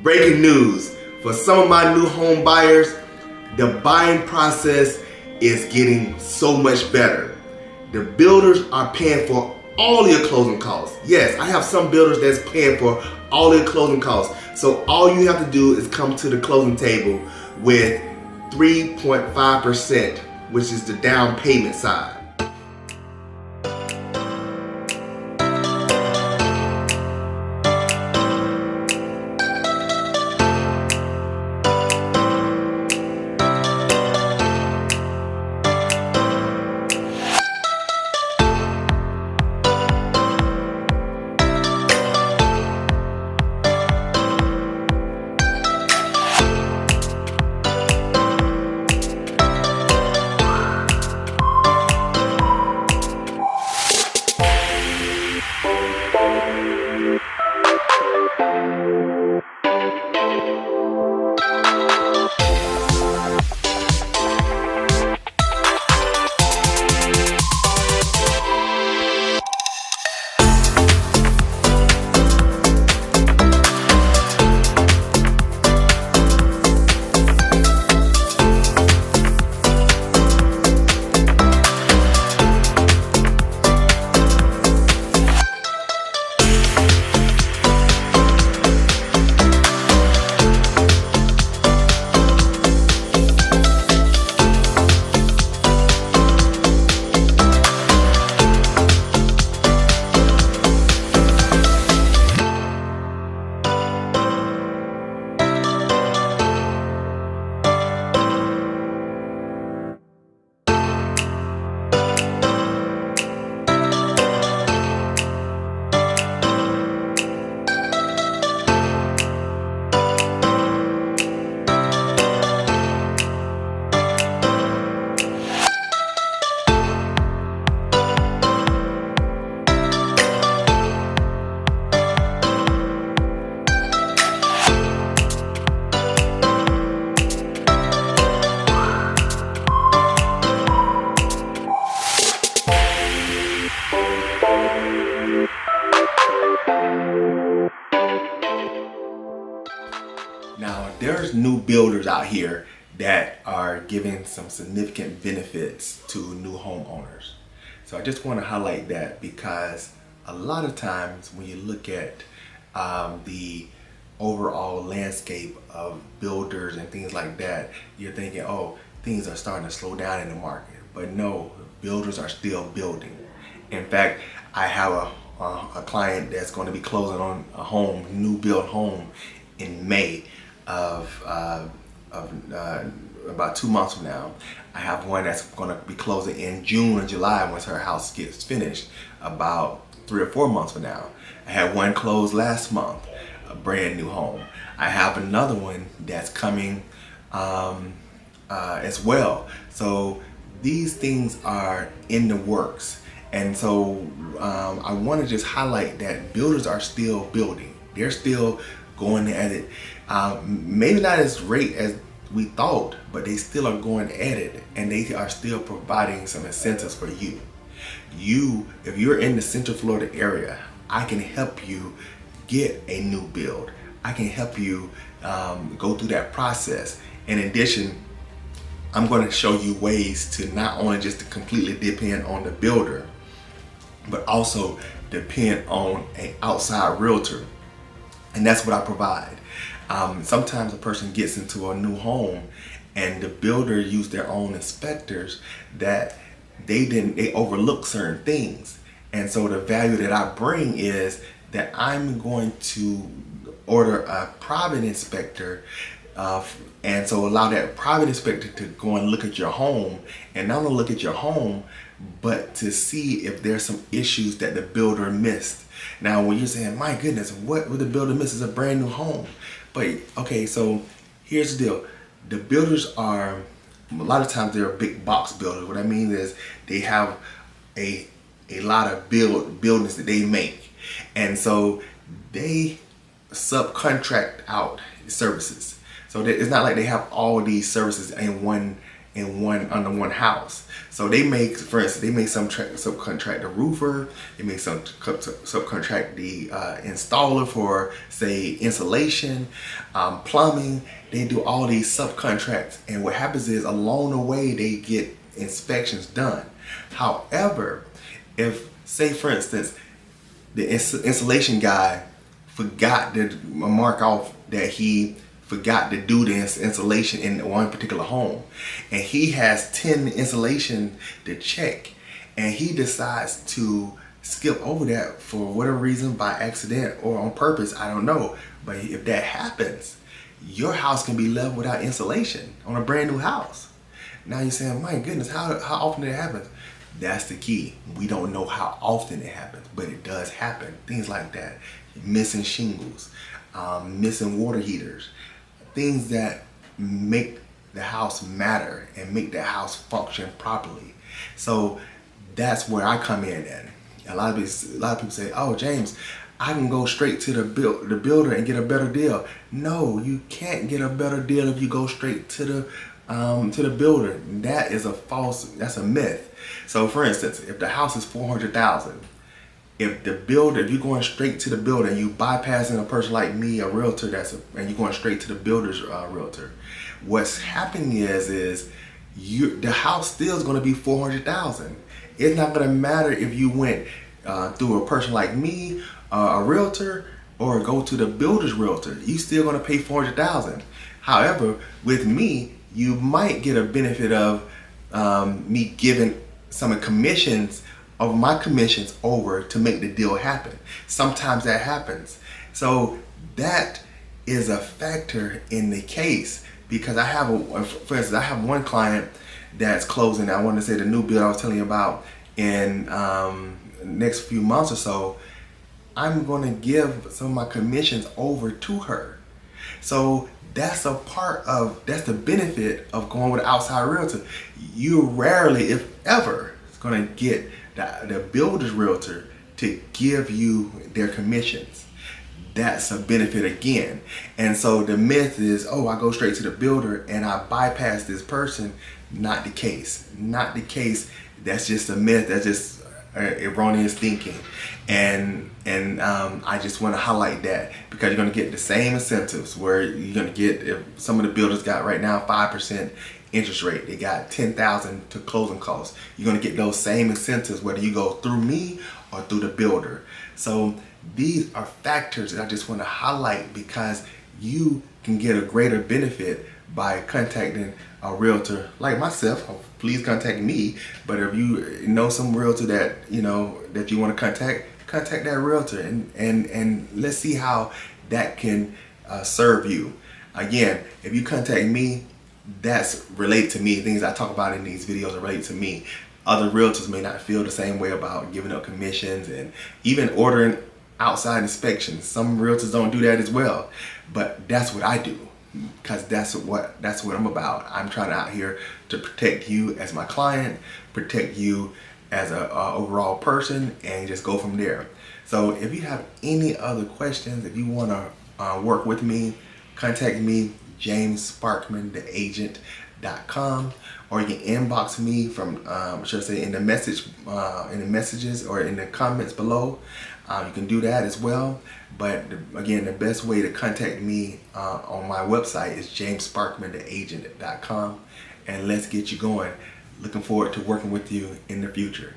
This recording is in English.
Breaking news for some of my new home buyers, the buying process is getting so much better. The builders are paying for all your closing costs. Yes, I have some builders that's paying for all your closing costs. So all you have to do is come to the closing table with 3.5%, which is the down payment side. Now, there's new builders out here that are giving some significant benefits to new homeowners. So I just want to highlight that because a lot of times when you look at the overall landscape of builders and things like that, you're thinking, oh, things are starting to slow down in the market. But no, builders are still building. In fact, I have a client that's going to be closing on a home, new build home, in May of about 2 months from now. I have one that's going to be closing in June or July once her house gets finished, about 3 or 4 months from now. I had one close last month, a brand new home. I have another one that's coming as well. So these things are in the works. And so I want to just highlight that builders are still building. They're still going at it. Maybe not as great as we thought, but they still are going at it, and they are still providing some incentives for you. If you're in the Central Florida area, I can help you get a new build. I can help you go through that process. In addition, I'm going to show you ways to not only just to completely depend on the builder, but also depend on an outside realtor. And that's what I provide. Sometimes a person gets into a new home and the builder used their own inspectors that they overlook certain things. And so the value that I bring is that I'm going to order a private inspector and so allow that private inspector to go and look at your home, and not only look at your home, but to see if there's some issues that the builder missed. Now, when you're saying, my goodness, what would the builder miss is a brand new home? But okay, so here's the deal. The builders are, a lot of times they're big box builders. What I mean is they have a lot of buildings that they make. And so they subcontract out services. So it's not like they have all these services in one in under one house. So they make, for instance, they may subcontract the roofer, they may subcontract the installer for, say, insulation, plumbing. They do all these subcontracts, and what happens is along the way they get inspections done. However, if, say for instance, the insulation guy forgot to mark off that he forgot to do the insulation in one particular home, and he has 10 insulation to check, and he decides to skip over that for whatever reason, by accident or on purpose, I don't know. But if that happens, your house can be left without insulation on a brand new house. Now you're saying, my goodness, how often did it happen? That's the key. We don't know how often it happens, but it does happen. Things like that. Missing shingles, missing water heaters, things that make the house matter and make the house function properly. So that's where I come in at. A lot of people say, oh, James, I can go straight to the builder and get a better deal. No, you can't get a better deal if you go straight to the builder. That is that's a myth. So for instance, if the house is $400,000, if you're going straight to the builder and you bypassing a person like me, a realtor, and you're going straight to the builder's realtor, what's happening is the house still is going to be $400,000. It's not going to matter if you went through a person like me, a realtor, or go to the builder's realtor. You still going to pay $400,000. However, with me, you might get a benefit of me giving some of my commissions over to make the deal happen. Sometimes that happens. So that is a factor in the case, because for instance, I have one client that's closing. I want to say the new build I was telling you about in next few months or so. I'm going to give some of my commissions over to her. So that's the benefit of going with an outside realtor. You rarely, if ever, is going to get the builder's realtor to give you their commissions. That's a benefit again. And so the myth is, oh, I go straight to the builder and I bypass this person. Not the case. Not the case. That's just a myth. That's just erroneous thinking. And I just want to highlight that, because you're going to get the same incentives where you're going to get, if some of the builders got right now 5% interest rate, they got $10,000 to closing costs. You're going to get those same incentives whether you go through me or through the builder. So these are factors that I just want to highlight, because you can get a greater benefit by contacting a realtor like myself. Please contact me. But if you know some realtor that you want to contact that realtor, and let's see how that can serve you. Again, if you contact me, that's related to me. Things I talk about in these videos are related to me. Other realtors may not feel the same way about giving up commissions and even ordering outside inspections. Some realtors don't do that as well, but that's what I do, because that's what I'm about. I'm trying out here to protect you as my client, protect you as a overall person, and just go from there. So if you have any other questions, if you want to work with me, contact me, jamessparkmantheagent.com, or you can inbox me from should I say in the messages or in the comments below. You can do that as well. But again, the best way to contact me on my website is jamessparkmantheagent.com, and let's get you going. Looking forward to working with you in the future.